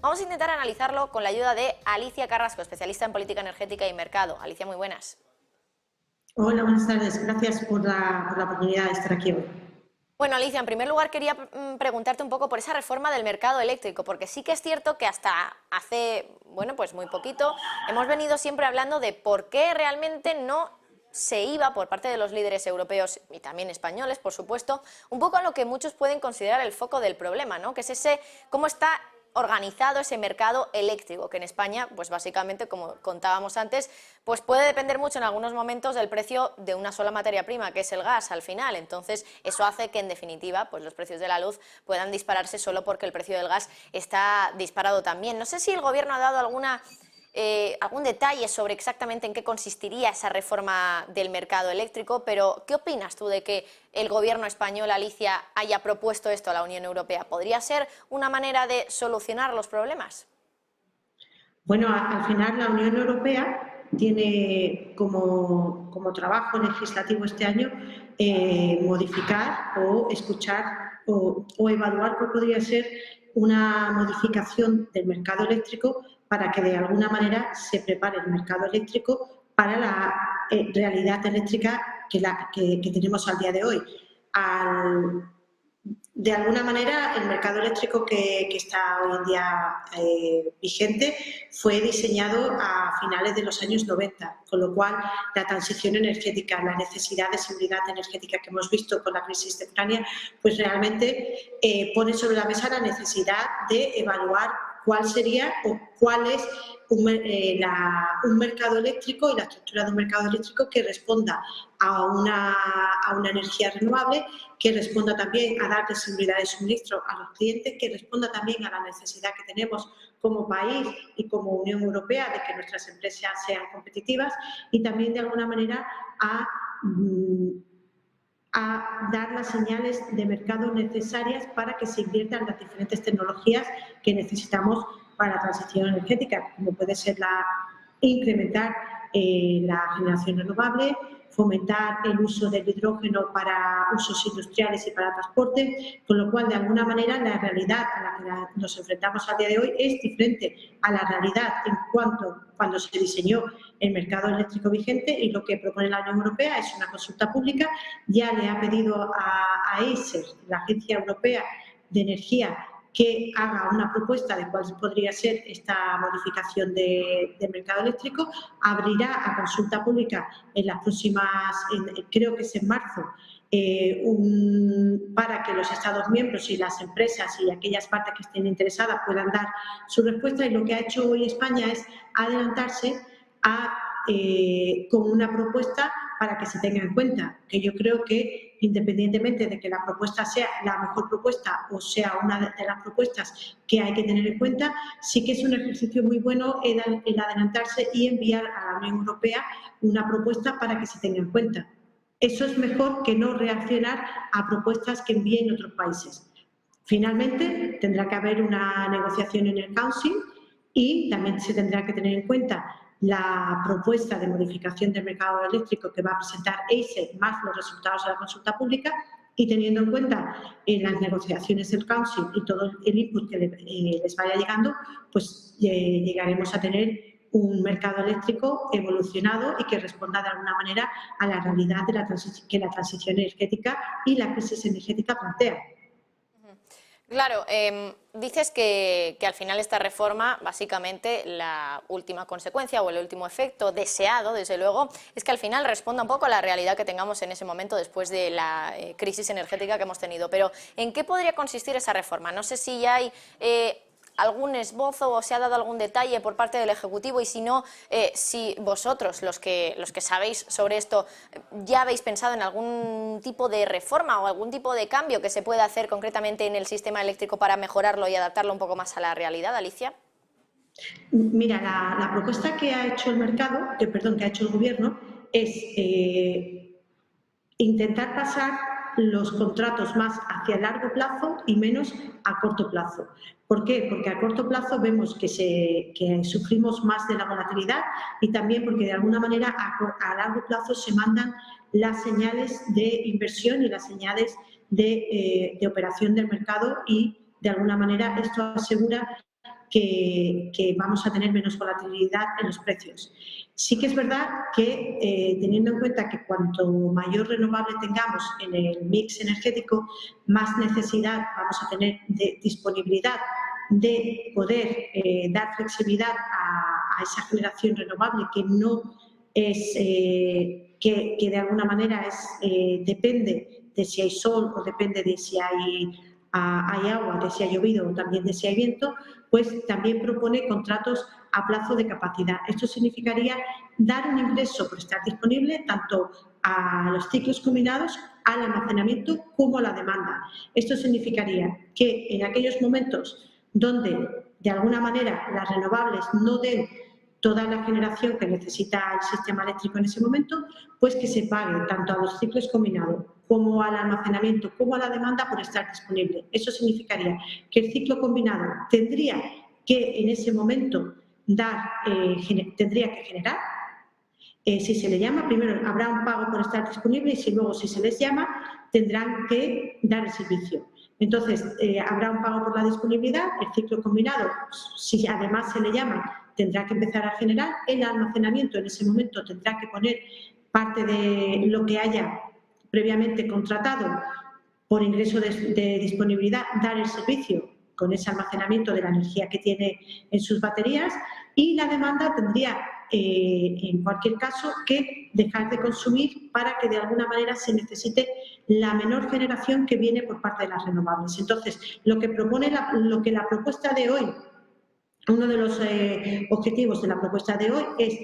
Vamos a intentar analizarlo con la ayuda de Alicia Carrasco, especialista en política energética y mercado. Alicia, muy buenas. Hola, buenas tardes. Gracias por la oportunidad de estar aquí hoy. Bueno, Alicia, en primer lugar quería preguntarte un poco por esa reforma del mercado eléctrico, porque sí que es cierto que hasta hace, bueno, pues muy poquito, hemos venido siempre hablando de por qué realmente no se iba por parte de los líderes europeos y también españoles, por supuesto, un poco a lo que muchos pueden considerar el foco del problema, ¿no? Que es ese, cómo está organizado ese mercado eléctrico, que en España, pues básicamente, como contábamos antes, pues puede depender mucho en algunos momentos del precio de una sola materia prima, que es el gas al final. Entonces, eso hace que, en definitiva, pues los precios de la luz puedan dispararse solo porque el precio del gas está disparado también. No sé si el Gobierno ha dado algún detalle sobre exactamente en qué consistiría esa reforma del mercado eléctrico, pero ¿qué opinas tú de que el Gobierno español, Alicia, haya propuesto esto a la Unión Europea? ¿Podría ser una manera de solucionar los problemas? Bueno, al final la Unión Europea tiene como trabajo legislativo este año modificar o escuchar o evaluar cuál podría ser una modificación del mercado eléctrico para que de alguna manera se prepare el mercado eléctrico para la realidad eléctrica que tenemos al día de hoy. De alguna manera, el mercado eléctrico que está hoy en día vigente fue diseñado a finales de los años 90, con lo cual la transición energética, la necesidad de seguridad energética que hemos visto con la crisis de Ucrania, pues realmente pone sobre la mesa la necesidad de evaluar cuál sería o cuál es un mercado eléctrico y la estructura de un mercado eléctrico que responda a una energía renovable, que responda también a dar seguridad de suministro a los clientes, que responda también a la necesidad que tenemos como país y como Unión Europea de que nuestras empresas sean competitivas y también de alguna manera a dar las señales de mercado necesarias para que se inviertan las diferentes tecnologías que necesitamos para la transición energética, como puede ser incrementar la generación renovable, fomentar el uso del hidrógeno para usos industriales y para transporte, con lo cual, de alguna manera, la realidad a la que nos enfrentamos a día de hoy es diferente a la realidad en cuando se diseñó el mercado eléctrico vigente, y lo que propone la Unión Europea es una consulta pública. Ya le ha pedido a ACER, la Agencia Europea de Energía, que haga una propuesta de cuál podría ser esta modificación del mercado eléctrico. Abrirá a consulta pública en las próximas, creo que es en marzo, para que los Estados miembros y las empresas y aquellas partes que estén interesadas puedan dar su respuesta. Y lo que ha hecho hoy España es adelantarse con una propuesta para que se tenga en cuenta, que yo creo que independientemente de que la propuesta sea la mejor propuesta o sea una de las propuestas que hay que tener en cuenta, sí que es un ejercicio muy bueno el adelantarse y enviar a la Unión Europea una propuesta para que se tenga en cuenta. Eso es mejor que no reaccionar a propuestas que envíen otros países. Finalmente, tendrá que haber una negociación en el Council y también se tendrá que tener en cuenta la propuesta de modificación del mercado eléctrico que va a presentar ACER, más los resultados de la consulta pública, y teniendo en cuenta las negociaciones del Council y todo el input que les vaya llegando, pues llegaremos a tener un mercado eléctrico evolucionado y que responda de alguna manera a la realidad de que la transición energética y la crisis energética plantea. Claro, dices que al final esta reforma, básicamente la última consecuencia o el último efecto deseado, desde luego, es que al final responda un poco a la realidad que tengamos en ese momento después de la crisis energética que hemos tenido. Pero, ¿en qué podría consistir esa reforma? No sé si ya hay algún esbozo o se ha dado algún detalle por parte del Ejecutivo, y si no, si vosotros, los que sabéis sobre esto, ya habéis pensado en algún tipo de reforma o algún tipo de cambio que se pueda hacer concretamente en el sistema eléctrico para mejorarlo y adaptarlo un poco más a la realidad, Alicia. Mira, la propuesta que ha hecho que ha hecho el Gobierno es intentar pasar los contratos más hacia largo plazo y menos a corto plazo. ¿Por qué? Porque a corto plazo vemos que sufrimos más de la volatilidad, y también porque de alguna manera a largo plazo se mandan las señales de inversión y las señales de operación del mercado, y de alguna manera esto asegura que vamos a tener menos volatilidad en los precios. Sí que es verdad que, teniendo en cuenta que cuanto mayor renovable tengamos en el mix energético, más necesidad vamos a tener de disponibilidad de poder dar flexibilidad a esa generación renovable que no es, que de alguna manera depende de si hay sol o depende de si hay agua, de si ha llovido o también de si hay viento, pues también propone contratos a plazo de capacidad. Esto significaría dar un ingreso por estar disponible tanto a los ciclos combinados, al almacenamiento como a la demanda. Esto significaría que en aquellos momentos donde de alguna manera las renovables no den toda la generación que necesita el sistema eléctrico en ese momento, pues que se pague tanto a los ciclos combinados como al almacenamiento, como a la demanda por estar disponible. Eso significaría que el ciclo combinado tendría que en ese momento tendría que generar. Si se le llama, primero habrá un pago por estar disponible y luego, si se les llama, tendrán que dar el servicio. Entonces, habrá un pago por la disponibilidad, el ciclo combinado, si además se le llama, tendrá que empezar a generar, el almacenamiento en ese momento tendrá que poner parte de lo que haya previamente contratado por ingreso de disponibilidad, dar el servicio con ese almacenamiento de la energía que tiene en sus baterías, y la demanda tendría, en cualquier caso, que dejar de consumir para que de alguna manera se necesite la menor generación que viene por parte de las renovables. Entonces, lo que la propuesta de hoy, uno de los objetivos de la propuesta de hoy es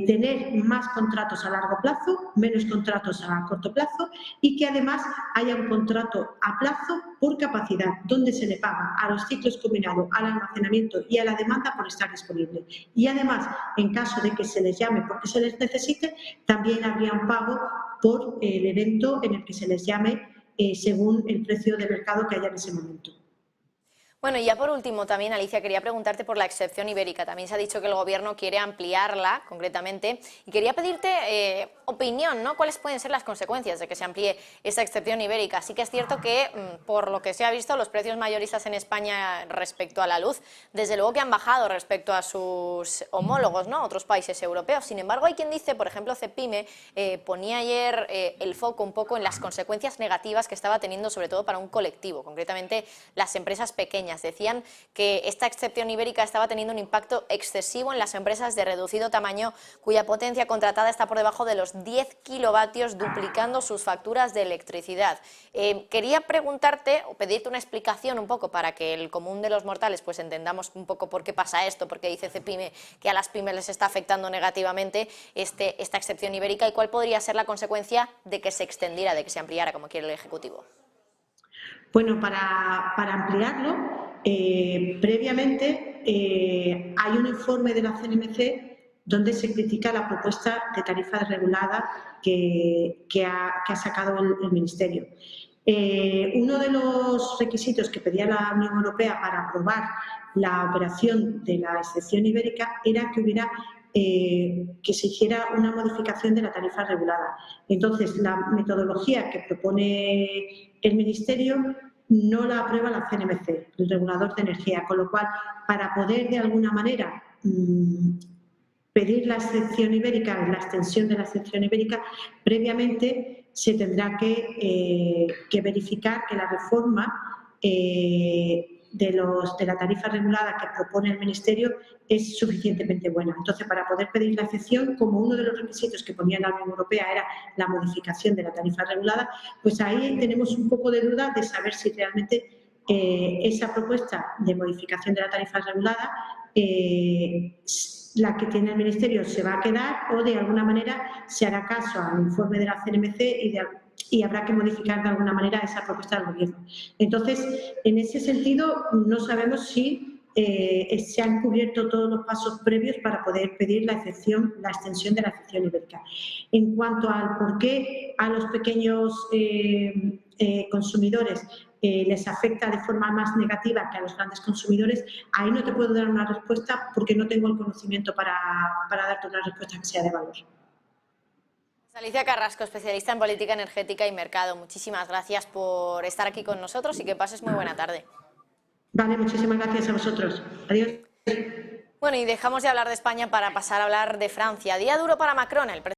tener más contratos a largo plazo, menos contratos a corto plazo, y que además haya un contrato a plazo por capacidad, donde se le paga a los ciclos combinados, al almacenamiento y a la demanda por estar disponible. Y además, en caso de que se les llame porque se les necesite, también habría un pago por el evento en el que se les llame según el precio de mercado que haya en ese momento. Bueno, y ya por último también, Alicia, quería preguntarte por la excepción ibérica. También se ha dicho que el Gobierno quiere ampliarla, concretamente, y quería pedirte opinión, ¿no? ¿Cuáles pueden ser las consecuencias de que se amplíe esa excepción ibérica? Sí que es cierto que, por lo que se ha visto, los precios mayoristas en España respecto a la luz, desde luego que han bajado respecto a sus homólogos, ¿no? Otros países europeos. Sin embargo, hay quien dice, por ejemplo, Cepime, ponía ayer el foco un poco en las consecuencias negativas que estaba teniendo, sobre todo para un colectivo, concretamente las empresas pequeñas. Decían que esta excepción ibérica estaba teniendo un impacto excesivo en las empresas de reducido tamaño cuya potencia contratada está por debajo de los 10 kilovatios, duplicando sus facturas de electricidad. Quería preguntarte o pedirte una explicación un poco para que el común de los mortales pues entendamos un poco por qué pasa esto, porque dice Cepime que a las pymes les está afectando negativamente esta excepción ibérica, y cuál podría ser la consecuencia de que se extendiera, de que se ampliara como quiere el Ejecutivo. Bueno, para ampliarlo, previamente hay un informe de la CNMC donde se critica la propuesta de tarifa regulada que ha sacado el Ministerio. Uno de los requisitos que pedía la Unión Europea para aprobar la operación de la excepción ibérica era que se hiciera una modificación de la tarifa regulada. Entonces, la metodología que propone el Ministerio no la aprueba la CNMC, el regulador de energía, con lo cual, para poder de alguna manera pedir la excepción ibérica, la extensión de la excepción ibérica, previamente se tendrá que verificar que la reforma de la tarifa regulada que propone el Ministerio es suficientemente buena. Entonces, para poder pedir la excepción, como uno de los requisitos que ponía la Unión Europea era la modificación de la tarifa regulada, pues ahí tenemos un poco de duda de saber si realmente esa propuesta de modificación de la tarifa regulada, la que tiene el Ministerio, se va a quedar, o de alguna manera se hará caso al informe de la CNMC y habrá que modificar de alguna manera esa propuesta del Gobierno. Entonces, en ese sentido, no sabemos si se han cubierto todos los pasos previos para poder pedir la extensión de la excepción ibérica. En cuanto al por qué a los pequeños consumidores les afecta de forma más negativa que a los grandes consumidores, ahí no te puedo dar una respuesta porque no tengo el conocimiento para darte una respuesta que sea de valor. Alicia Carrasco, especialista en política energética y mercado, muchísimas gracias por estar aquí con nosotros y que pases muy buena tarde. Vale, muchísimas gracias a vosotros. Adiós. Bueno, y dejamos de hablar de España para pasar a hablar de Francia. Día duro para Macron. El